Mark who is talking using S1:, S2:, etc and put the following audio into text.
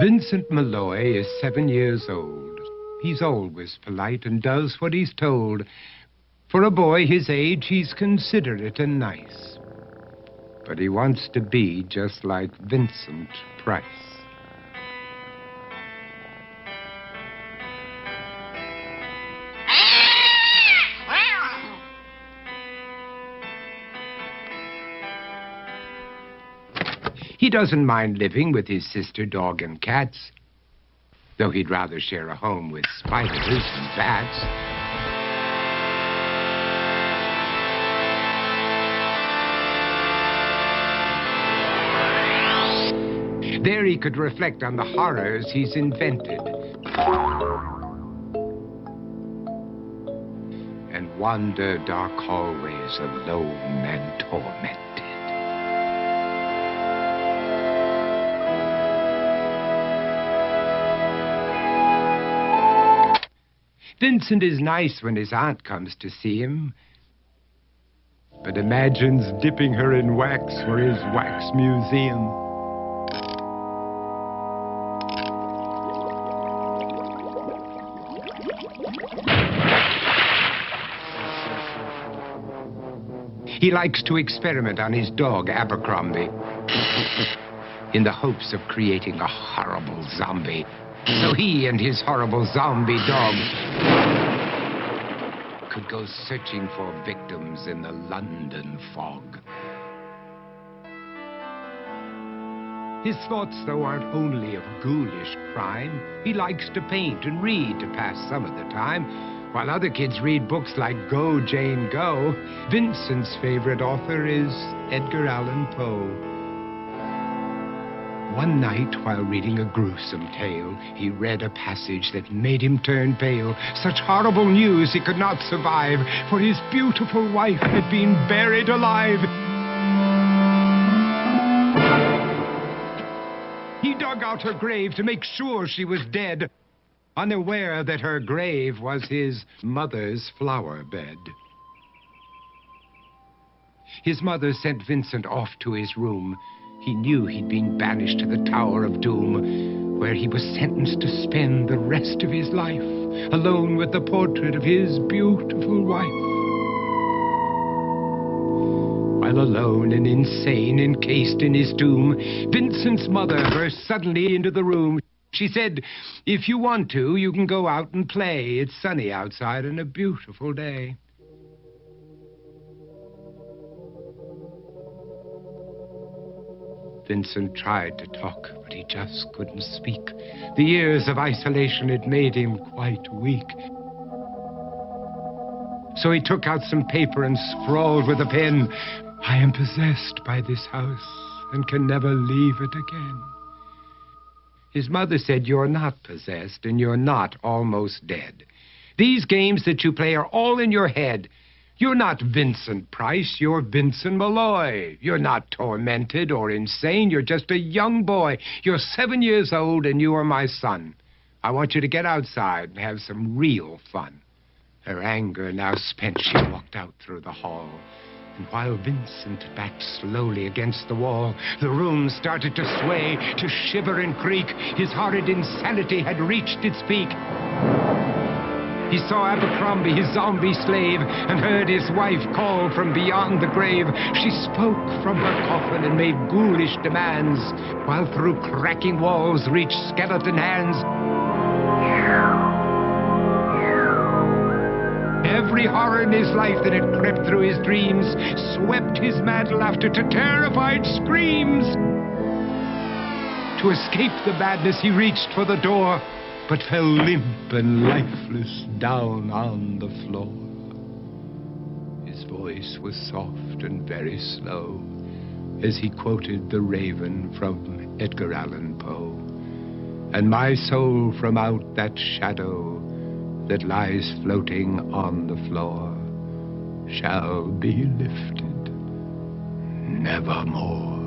S1: Vincent Malloy is 7 years old. He's always polite and does what he's told. For a boy his age, he's considerate and nice. But he wants to be just like Vincent Price. He doesn't mind living with his sister, dog, and cats, though he'd rather share a home with spiders and bats. There he could reflect on the horrors he's invented and wander dark hallways alone and tormented. Vincent is nice when his aunt comes to see him, but imagines dipping her in wax for his wax museum. He likes to experiment on his dog, Abercrombie, in the hopes of creating a horrible zombie. So he and his horrible zombie dog could go searching for victims in the London fog. His thoughts, though, aren't only of ghoulish crime. He likes to paint and read to pass some of the time. While other kids read books like Go, Jane, Go, Vincent's favorite author is Edgar Allan Poe. One night, while reading a gruesome tale, he read a passage that made him turn pale. Such horrible news he could not survive, for his beautiful wife had been buried alive. He dug out her grave to make sure she was dead, unaware that her grave was his mother's flower bed. His mother sent Vincent off to his room. He knew he'd been banished to the Tower of Doom, where he was sentenced to spend the rest of his life alone with the portrait of his beautiful wife. While alone and insane, encased in his tomb, Vincent's mother burst suddenly into the room. She said, "If you want to, you can go out and play. It's sunny outside and a beautiful day." Vincent tried to talk, but he just couldn't speak. The years of isolation had made him quite weak. So he took out some paper and scrawled with a pen, "I am possessed by this house and can never leave it again." His mother said, "You're not possessed and you're not almost dead. These games that you play are all in your head. You're not Vincent Price, you're Vincent Malloy. You're not tormented or insane, you're just a young boy. You're 7 years old and you are my son. I want you to get outside and have some real fun." Her anger now spent, she walked out through the hall. And while Vincent backed slowly against the wall, the room started to sway, to shiver and creak. His horrid insanity had reached its peak. He saw Abercrombie, his zombie slave, and heard his wife call from beyond the grave. She spoke from her coffin and made ghoulish demands, while through cracking walls reached skeleton hands. Every horror in his life that had crept through his dreams swept his mad laughter to terrified screams. To escape the madness, he reached for the door, but fell limp and lifeless down on the floor. His voice was soft and very slow as he quoted The Raven from Edgar Allan Poe. "And my soul from out that shadow that lies floating on the floor shall be lifted nevermore."